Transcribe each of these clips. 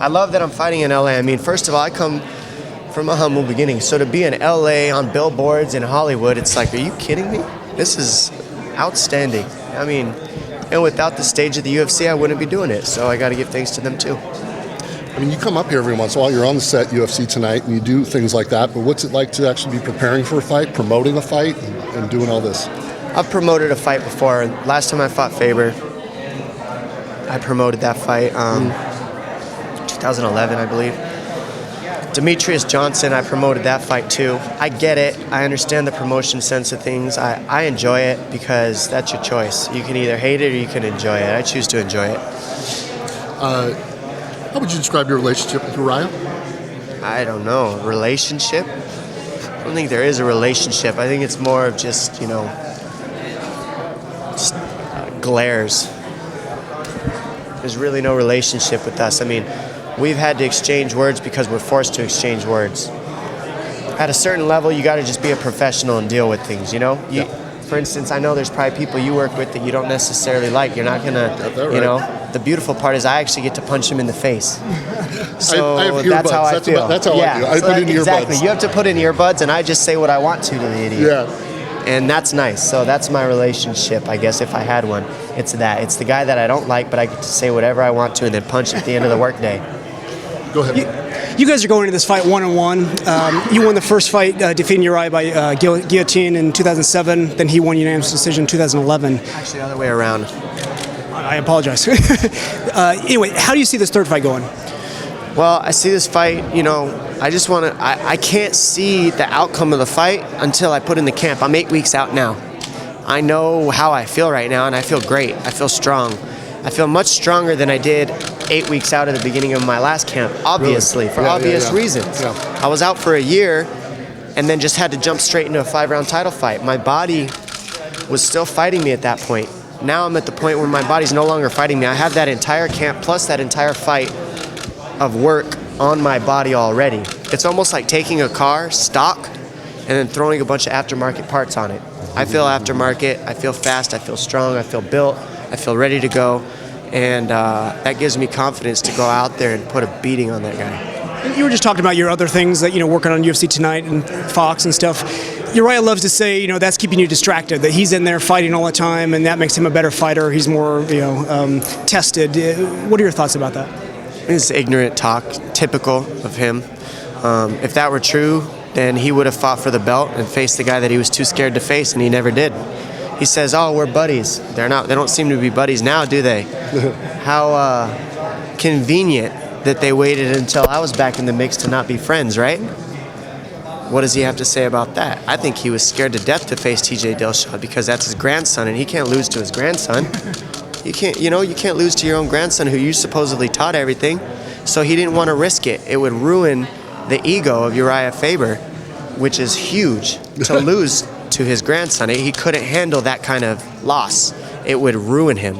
I love that I'm fighting in LA. I mean, first of all, I come from a humble beginning. So to be in LA on billboards in Hollywood, it's like, are you kidding me? This is outstanding. I mean, and without the stage of the UFC, I wouldn't be doing it. So I got to give thanks to them too. I mean, you come up here every once in a while. You're on the set UFC Tonight, and you do things like that. But what's it like to actually be preparing for a fight, promoting a fight, and doing all this? I've promoted a fight before. Last time I fought Faber, I promoted that fight, 2011, I believe. Demetrius Johnson, I promoted that fight too. I get it. I understand the promotion sense of things. I enjoy it because that's your choice. You can either hate it or you can enjoy it. I choose to enjoy it. How would you describe your relationship with Urijah? I don't know. Relationship? I don't think there is a relationship. I think it's more of just, glares. There's really no relationship with us. I mean, we've had to exchange words because we're forced to exchange words. At a certain level, you got to just be a professional and deal with things, Yeah. For instance, I know there's probably people you work with that you don't necessarily like. You're not going to, the beautiful part is I actually get to punch him in the face. So I have that's how I feel. That's how I do. I put in earbuds. Exactly. You have to put in earbuds, and I just say what I want to the idiot. Yeah. And that's nice. So that's my relationship, I guess, if I had one. It's that. It's the guy that I don't like, but I get to say whatever I want to and then punch at the end of the workday. Go ahead. You guys are going into this fight one-on-one. You won the first fight, defeating Urijah by guillotine in 2007. Then he won unanimous decision in 2011. Actually, the other way around. I apologize. Anyway, how do you see this third fight going? Well, I see this fight, I just want to, I can't see the outcome of the fight until I put in the camp. I'm 8 weeks out now. I know how I feel right now, and I feel great. I feel strong. I feel much stronger than I did 8 weeks out at the beginning of my last camp, obviously, really? for obvious reasons. Yeah. I was out for a year and then just had to jump straight into a 5-round title fight. My body was still fighting me at that point. Now I'm at the point where my body's no longer fighting me. I have that entire camp plus that entire fight of work on my body already. It's almost like taking a car, stock, and then throwing a bunch of aftermarket parts on it. I feel aftermarket, I feel fast, I feel strong, I feel built, I feel ready to go, and that gives me confidence to go out there and put a beating on that guy. You were just talking about your other things, that working on UFC Tonight and Fox and stuff. Urijah loves to say, that's keeping you distracted, that he's in there fighting all the time, and that makes him a better fighter. He's more, tested. What are your thoughts about that? It's ignorant talk, typical of him. If that were true, then he would have fought for the belt and faced the guy that he was too scared to face, and he never did. He says, "Oh, we're buddies." They're not. They don't seem to be buddies now, do they? How convenient that they waited until I was back in the mix to not be friends, right? What does he have to say about that? I think he was scared to death to face TJ Dillashaw because that's his grandson, and he can't lose to his grandson. You can't lose to your own grandson who you supposedly taught everything. So he didn't want to risk it. It would ruin the ego of Urijah Faber, which is huge, to lose to his grandson. He couldn't handle that kind of loss. It would ruin him.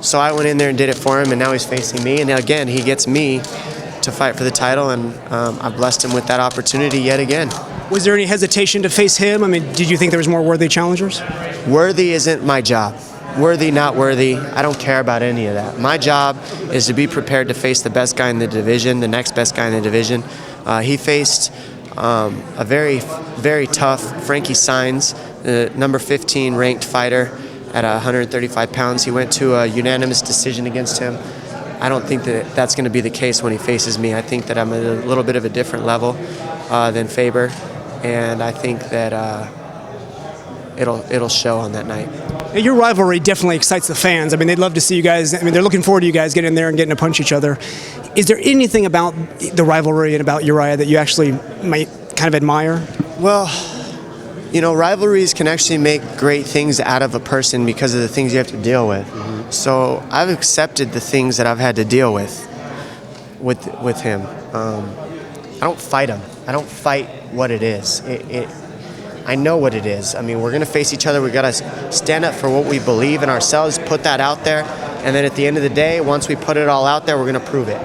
So I went in there and did it for him, and now he's facing me. And again, he gets me to fight for the title, and I blessed him with that opportunity yet again. Was there any hesitation to face him? I mean, did you think there was more worthy challengers? Worthy isn't my job. Worthy, not worthy, I don't care about any of that. My job is to be prepared to face the best guy in the division, the next best guy in the division. He faced a very, very tough Frankie Saenz, the number 15 ranked fighter at 135 pounds. He went to a unanimous decision against him. I don't think that that's going to be the case when he faces me. I think that I'm at a little bit of a different level than Faber, and I think that it'll show on that night. Your rivalry definitely excites the fans. I mean, they'd love to see you guys. I mean, they're looking forward to you guys getting in there and getting to punch each other. Is there anything about the rivalry and about Urijah that you actually might kind of admire? Well, rivalries can actually make great things out of a person because of the things you have to deal with. Mm-hmm. So I've accepted the things that I've had to deal with him. I don't fight him. I don't fight what it is. I know what it is. I mean, we're going to face each other. We've got to stand up for what we believe in ourselves, put that out there, and then at the end of the day, once we put it all out there, we're going to prove it.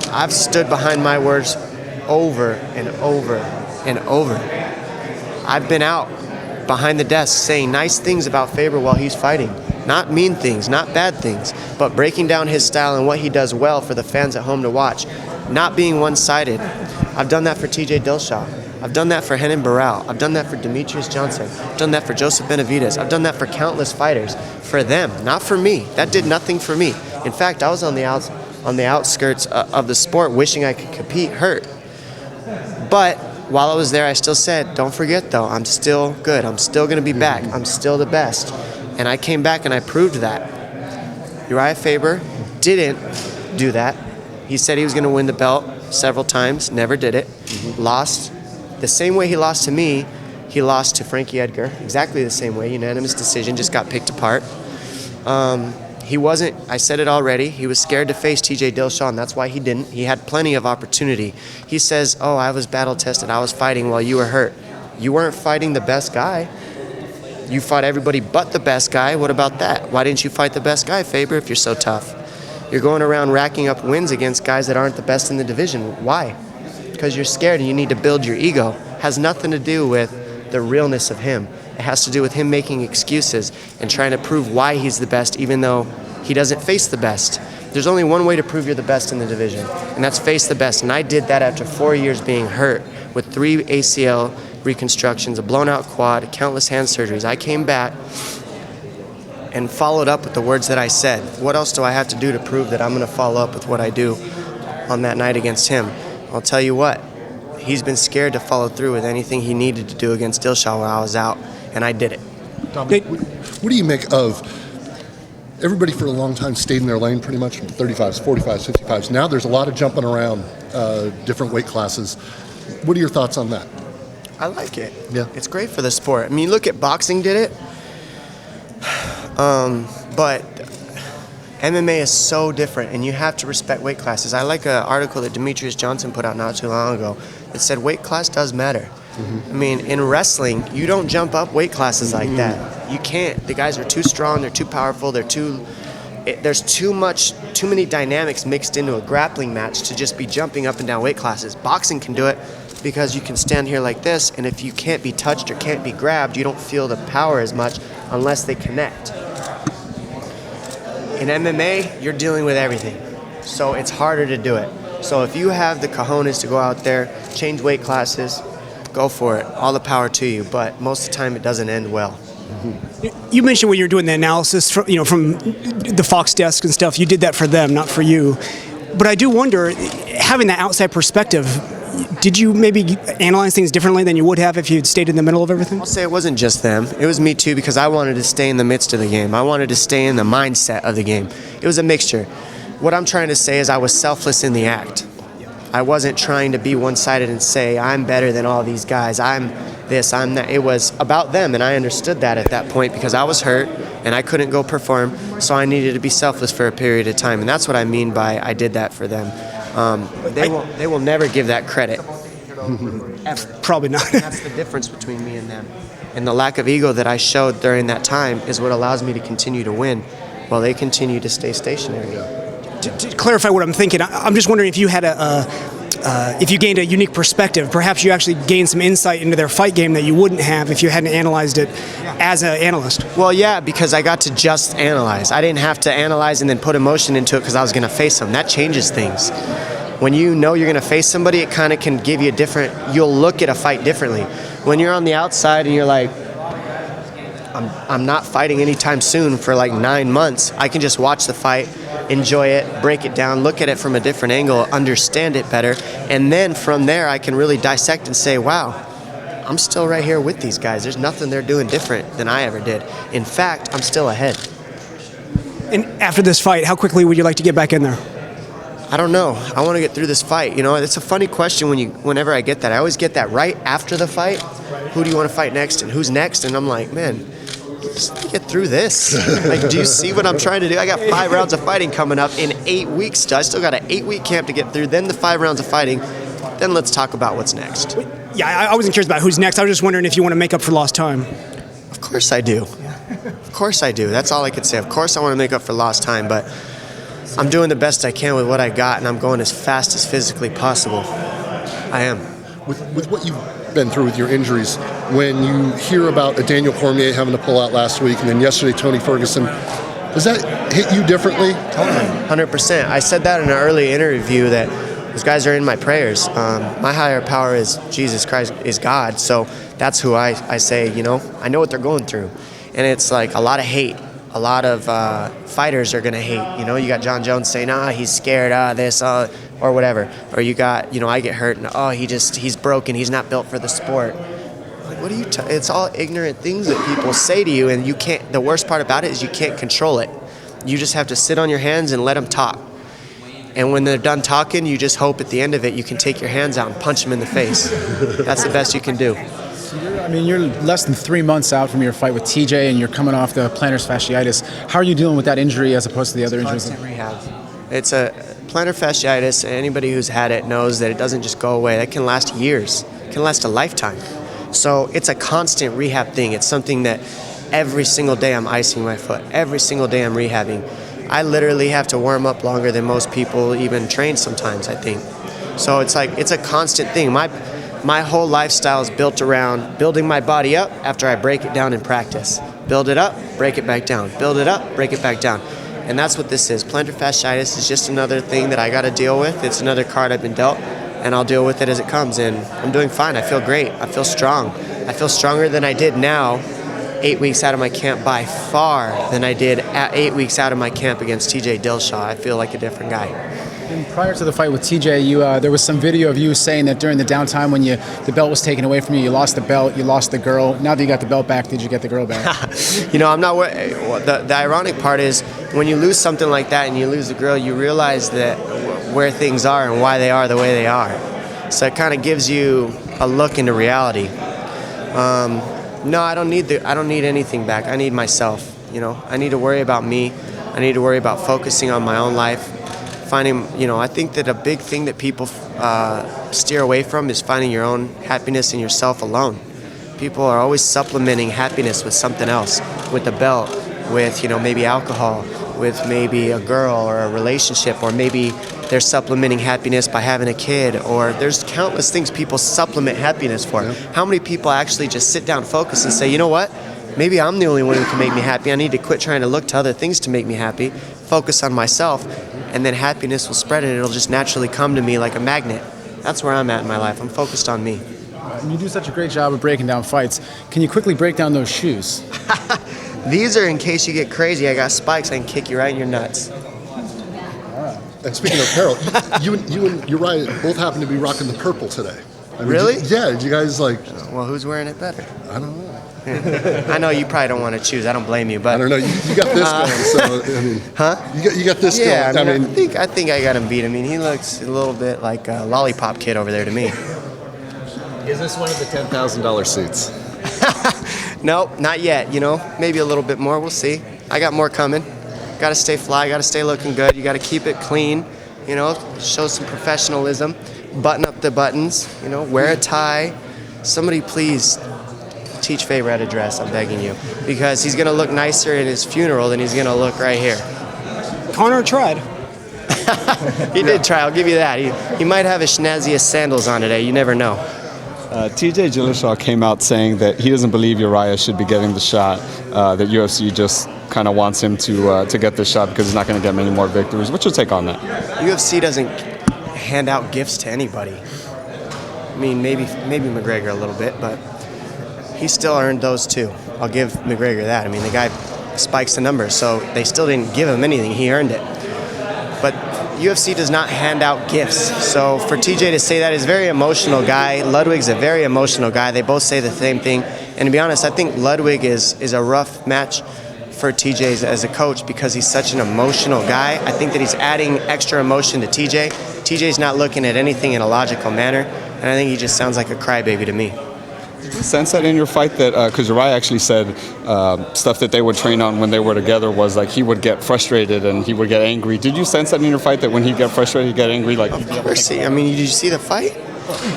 I've stood behind my words over and over and over. I've been out behind the desk saying nice things about Faber while he's fighting. Not mean things, not bad things, but breaking down his style and what he does well for the fans at home to watch. Not being one-sided. I've done that for TJ Dillashaw. I've done that for Renan Barão. I've done that for Demetrius Johnson. I've done that for Joseph Benavidez. I've done that for countless fighters. For them, not for me. That did nothing for me. In fact, I was on the outskirts of the sport wishing I could compete hurt. But while I was there, I still said, don't forget though, I'm still good. I'm still going to be back. I'm still the best. And I came back and I proved that. Urijah Faber didn't do that. He said he was going to win the belt several times, never did it. Lost. The same way he lost to me, he lost to Frankie Edgar. Exactly the same way, unanimous decision, just got picked apart. He wasn't, I said it already, he was scared to face TJ Dillashaw, and that's why he didn't. He had plenty of opportunity. He says, oh, I was battle tested, I was fighting while you were hurt. You weren't fighting the best guy. You fought everybody but the best guy. What about that? Why didn't you fight the best guy, Faber, if you're so tough? You're going around racking up wins against guys that aren't the best in the division. Why? Because you're scared and you need to build your ego. Has nothing to do with the realness of him. It has to do with him making excuses and trying to prove why he's the best, even though he doesn't face the best. There's only one way to prove you're the best in the division, and that's face the best. And I did that after 4 years being hurt with 3 ACL reconstructions, a blown out quad, countless hand surgeries. I came back and followed up with the words that I said. What else do I have to do to prove that I'm going to follow up with what I do on that night against him? I'll tell you what, he's been scared to follow through with anything he needed to do against Dillashaw while I was out, and I did it. Dominick, what do you make of everybody for a long time stayed in their lane pretty much, 35s, 45s, 55s. Now there's a lot of jumping around different weight classes. What are your thoughts on that? I like it. Yeah. It's great for the sport. I mean, look at boxing did it, but MMA is so different, and you have to respect weight classes. I like an article that Demetrius Johnson put out not too long ago that said weight class does matter. I mean, in wrestling, you don't jump up weight classes like that. You can't. The guys are too strong. They're too powerful. There's too many dynamics mixed into a grappling match to just be jumping up and down weight classes. Boxing can do it because you can stand here like this, and if you can't be touched or can't be grabbed, you don't feel the power as much unless they connect. In MMA, you're dealing with everything, so it's harder to do it. So if you have the cojones to go out there, change weight classes, go for it. All the power to you, but most of the time it doesn't end well. You mentioned when you were doing the analysis from the Fox desk and stuff, you did that for them, not for you. But I do wonder, having that outside perspective, did you maybe analyze things differently than you would have if you'd stayed in the middle of everything? I'll say it wasn't just them. It was me too, because I wanted to stay in the midst of the game. I wanted to stay in the mindset of the game. It was a mixture. What I'm trying to say is I was selfless in the act. I wasn't trying to be one-sided and say, I'm better than all these guys, I'm this, I'm that. It was about them, and I understood that at that point because I was hurt and I couldn't go perform, so I needed to be selfless for a period of time, and that's what I mean by I did that for them. They will never give that credit. Ever. Probably not. And that's the difference between me and them. And the lack of ego that I showed during that time is what allows me to continue to win while they continue to stay stationary. To clarify what I'm thinking, I'm just wondering if you had if you gained a unique perspective, perhaps you actually gained some insight into their fight game that you wouldn't have if you hadn't analyzed it as an analyst. Well, yeah, because I got to just analyze. I didn't have to analyze and then put emotion into it because I was going to face them. That changes things. When you know you're going to face somebody, it kind of can give you you'll look at a fight differently. When you're on the outside and you're like, I'm not fighting anytime soon for like 9 months, I can just watch the fight, enjoy it, break it down, look at it from a different angle, understand it better, and then from there I can really dissect and say, wow, I'm still right here with these guys. There's nothing they're doing different than I ever did. In fact, I'm still ahead. And after this fight, how quickly would you like to get back in there? I don't know. I want to get through this fight. You know, it's a funny question whenever I get that. I always get that right after the fight. Who do you want to fight next and who's next? And I'm like, man, just get through this. Like, do you see what I'm trying to do? I got 5 rounds of fighting coming up in 8 weeks. I still got an 8-week camp to get through, then the 5 rounds of fighting. Then let's talk about what's next. Yeah, I wasn't curious about who's next. I was just wondering if you want to make up for lost time. Of course I do. Of course I do. That's all I could say. Of course I want to make up for lost time, but I'm doing the best I can with what I got, and I'm going as fast as physically possible. I am. With what you've been through with your injuries, when you hear about a Daniel Cormier having to pull out last week, and then yesterday Tony Ferguson, does that hit you differently? Totally, 100%. I said that in an early interview that those guys are in my prayers. My higher power is Jesus Christ, is God. So that's who I say, you know, I know what they're going through. And it's like a lot of hate. A lot of fighters are going to hate. You know, you got John Jones saying, he's scared, this, or whatever. Or you got, you know, I get hurt and, he's broken. He's not built for the sport. Like, what are you, it's all ignorant things that people say to you, and you can't, the worst part about it is you can't control it. You just have to sit on your hands and let them talk. And when they're done talking, you just hope at the end of it you can take your hands out and punch them in the face. That's the best you can do. You're less than 3 months out from your fight with TJ, and you're coming off the plantar fasciitis. How are you dealing with that injury as opposed to the other injuries? Constant rehab. It's a plantar fasciitis. Anybody who's had it knows that it doesn't just go away. That can last years. It can last a lifetime. So it's a constant rehab thing. It's something that every single day I'm icing my foot. Every single day I'm rehabbing. I literally have to warm up longer than most people even train sometimes, I think. So it's like, it's a constant thing. My whole lifestyle is built around building my body up after I break it down in practice. Build it up, break it back down. Build it up, break it back down. And that's what this is. Plantar fasciitis is just another thing that I got to deal with. It's another card I've been dealt, and I'll deal with it as it comes. And I'm doing fine. I feel great. I feel strong. I feel stronger than I did now 8 weeks out of my camp by far than I did at 8 weeks out of my camp against TJ Dillashaw. I feel like a different guy. And prior to the fight with TJ, there was some video of you saying that during the downtime when the belt was taken away from you, you lost the belt, you lost the girl. Now that you got the belt back, did you get the girl back? You know, I'm not. The ironic part is when you lose something like that and you lose the girl, you realize that where things are and why they are the way they are. So it kind of gives you a look into reality. No, I don't need anything back. I need myself. You know, I need to worry about me. I need to worry about focusing on my own life. Finding, you know, I think that a big thing that people steer away from is finding your own happiness in yourself alone. People are always supplementing happiness with something else, with the belt, with, you know, maybe alcohol, with maybe a girl or a relationship, or maybe they're supplementing happiness by having a kid, or there's countless things people supplement happiness for. Yeah. How many people actually just sit down, focus, and say, you know what? Maybe I'm the only one who can make me happy. I need to quit trying to look to other things to make me happy, focus on myself, and then happiness will spread and it'll just naturally come to me like a magnet. That's where I'm at in my life. I'm focused on me. You do such a great job of breaking down fights. Can you quickly break down those shoes? These are in case you get crazy. I got spikes. I can kick you right in your nuts. And speaking of apparel, you and Urijah both happen to be rocking the purple today. I mean, really? Did you guys like... Well, who's wearing it better? I don't know. I know you probably don't want to choose. I don't blame you, but I don't know. You got this going, so I mean, huh? You got this going. I think I got him beat. I mean, he looks a little bit like a lollipop kid over there to me. Is this one of the $10,000 suits? Nope, not yet. You know, maybe a little bit more. We'll see. I got more coming. Got to stay fly. Got to stay looking good. You got to keep it clean. You know, show some professionalism. Button up the buttons. You know, wear a tie. Somebody please teach Faber how to dress, I'm begging you. Because he's going to look nicer in his funeral than he's going to look right here. Connor tried. He did try, I'll give you that. He might have his snazziest sandals on today, you never know. TJ Dillashaw came out saying that he doesn't believe Urijah should be getting the shot, that UFC just kind of wants him to get the shot because he's not going to get many more victories. What's your take on that? UFC doesn't hand out gifts to anybody. I mean, maybe McGregor a little bit, but he still earned those too. I'll give McGregor that. I mean, the guy spikes the numbers, so they still didn't give him anything. He earned it. But UFC does not hand out gifts. So for TJ to say that, is a very emotional guy. Ludwig's a very emotional guy. They both say the same thing. And to be honest, I think Ludwig is a rough match for TJ as a coach because he's such an emotional guy. I think that he's adding extra emotion to TJ. TJ's not looking at anything in a logical manner, and I think he just sounds like a crybaby to me. Did you sense that in your fight that, because Urijah actually said stuff that they would train on when they were together was like he would get frustrated and he would get angry. Did you sense that in your fight that when he'd get frustrated, he'd get angry? Like, of course. I mean, did you see the fight?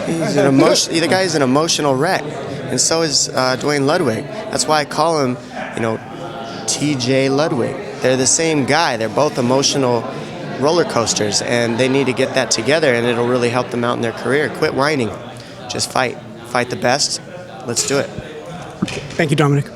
He's an the guy is an emotional wreck, and so is Dwayne Ludwig. That's why I call him, you know, TJ Ludwig. They're the same guy. They're both emotional roller coasters, and they need to get that together, and it'll really help them out in their career. Quit whining. Just fight. Fight the best. Let's do it. Thank you, Dominic.